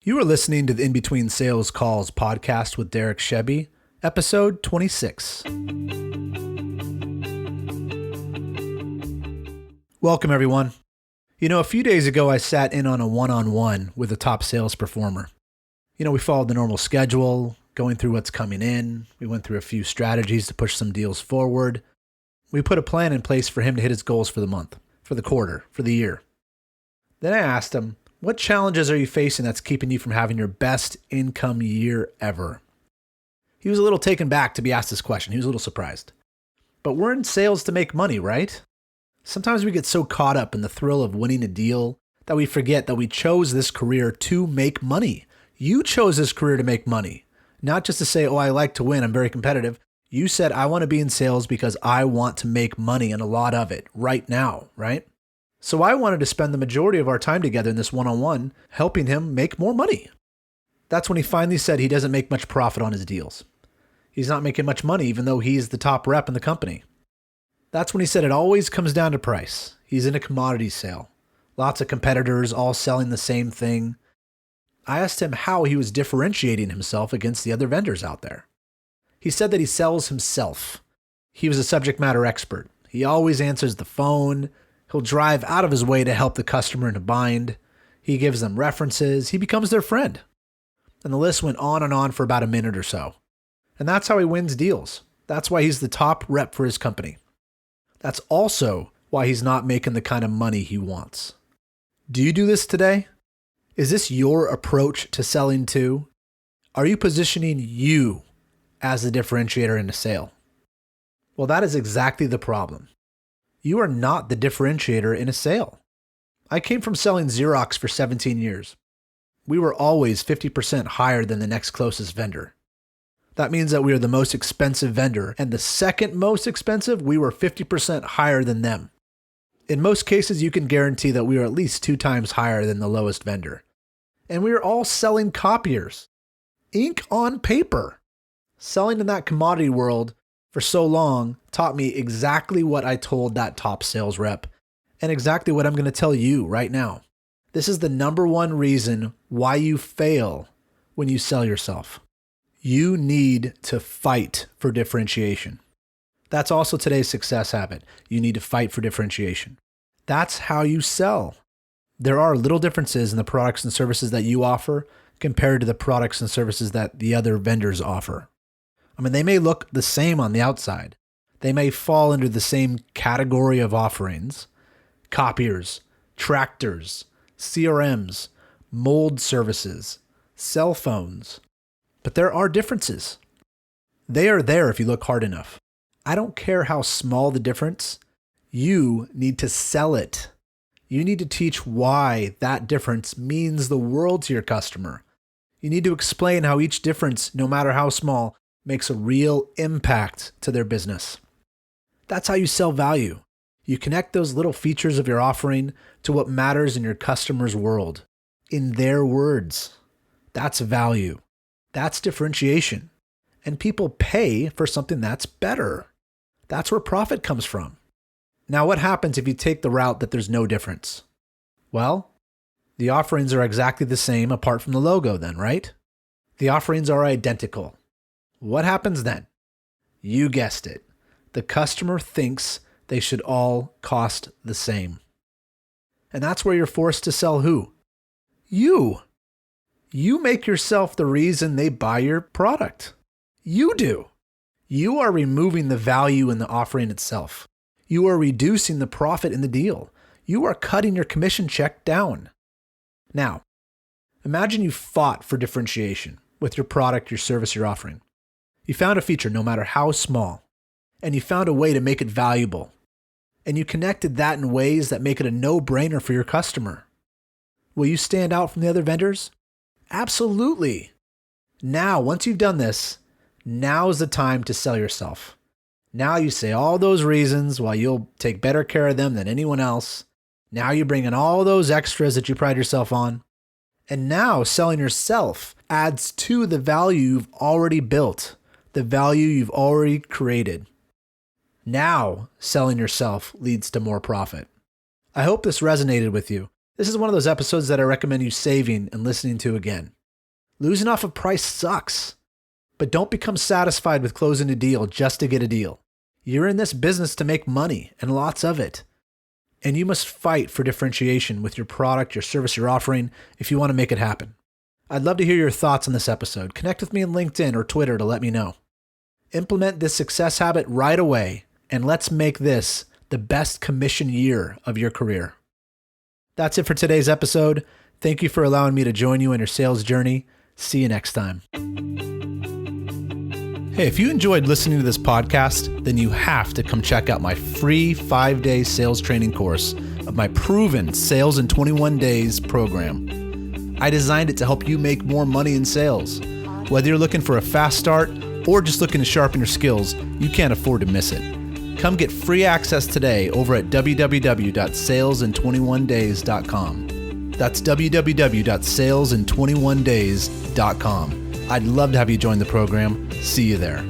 You are listening to the In Between Sales Calls podcast with Derek Shebby, episode 26. Welcome, everyone. A few days ago, I sat in on a one-on-one with a top sales performer. We followed the normal schedule, going through what's coming in. We went through a few strategies to push some deals forward. We put a plan in place for him to hit his goals for the month, for the quarter, for the year. Then I asked him, what challenges are you facing that's keeping you from having your best income year ever? He was a little taken back to be asked this question. He was a little surprised. But we're in sales to make money, right? Sometimes we get so caught up in the thrill of winning a deal that we forget that we chose this career to make money. You chose this career to make money, not just to say, oh, I like to win, I'm very competitive. You said, I want to be in sales because I want to make money and a lot of it right now, right? So I wanted to spend the majority of our time together in this one-on-one helping him make more money. That's when he finally said he doesn't make much profit on his deals. He's not making much money even though he's the top rep in the company. That's when he said it always comes down to price. He's in a commodity sale. Lots of competitors all selling the same thing. I asked him how he was differentiating himself against the other vendors out there. He said that he sells himself. He was a subject matter expert. He always answers the phone. He'll drive out of his way to help the customer in a bind. He gives them references. He becomes their friend. And the list went on and on for about a minute or so. And that's how he wins deals. That's why he's the top rep for his company. That's also why he's not making the kind of money he wants. Do you do this today? Is this your approach to selling too? Are you positioning you as the differentiator in a sale? Well, that is exactly the problem. You are not the differentiator in a sale. I came from selling Xerox for 17 years. We were always 50% higher than the next closest vendor. That means that we are the most expensive vendor, and the second most expensive, we were 50% higher than them. In most cases, you can guarantee that we are at least 2 times higher than the lowest vendor. And we are all selling copiers, ink on paper. Selling in that commodity world for so long taught me exactly what I told that top sales rep and exactly what I'm going to tell you right now. This is the number one reason why you fail when you sell yourself. You need to fight for differentiation. That's also today's success habit. You need to fight for differentiation. That's how you sell. There are little differences in the products and services that you offer compared to the products and services that the other vendors offer. They may look the same on the outside. They may fall under the same category of offerings: copiers, tractors, CRMs, mold services, cell phones. But there are differences. They are there if you look hard enough. I don't care how small the difference. You need to sell it. You need to teach why that difference means the world to your customer. You need to explain how each difference, no matter how small, makes a real impact to their business. That's how you sell value. You connect those little features of your offering to what matters in your customer's world, in their words. That's value. That's differentiation. And people pay for something that's better. That's where profit comes from. Now, what happens if you take the route that there's no difference? Well, the offerings are exactly the same apart from the logo then, right? The offerings are identical. What happens then? You guessed it. The customer thinks they should all cost the same. And that's where you're forced to sell who? You. You make yourself the reason they buy your product. You do. You are removing the value in the offering itself. You are reducing the profit in the deal. You are cutting your commission check down. Now, imagine you fought for differentiation with your product, your service, your offering. You found a feature, no matter how small, and you found a way to make it valuable. And you connected that in ways that make it a no-brainer for your customer. Will you stand out from the other vendors? Absolutely. Now, once you've done this, now is the time to sell yourself. Now you say all those reasons why you'll take better care of them than anyone else. Now you bring in all those extras that you pride yourself on. And now selling yourself adds to the value you've already built, the value you've already created. Now selling yourself leads to more profit. I hope this resonated with you. This is one of those episodes that I recommend you saving and listening to again. Losing off a price sucks, but don't become satisfied with closing a deal just to get a deal. You're in this business to make money, and lots of it. And you must fight for differentiation with your product, your service you're offering if you want to make it happen. I'd love to hear your thoughts on this episode. Connect with me on LinkedIn or Twitter to let me know. Implement this success habit right away, and let's make this the best commission year of your career. That's it for today's episode. Thank you for allowing me to join you on your sales journey. See you next time. Hey, if you enjoyed listening to this podcast, then you have to come check out my free 5-day sales training course of my proven Sales in 21 Days program. I designed it to help you make more money in sales. Whether you're looking for a fast start or just looking to sharpen your skills, you can't afford to miss it. Come get free access today over at www.salesin21days.com. That's www.salesin21days.com. I'd love to have you join the program. See you there.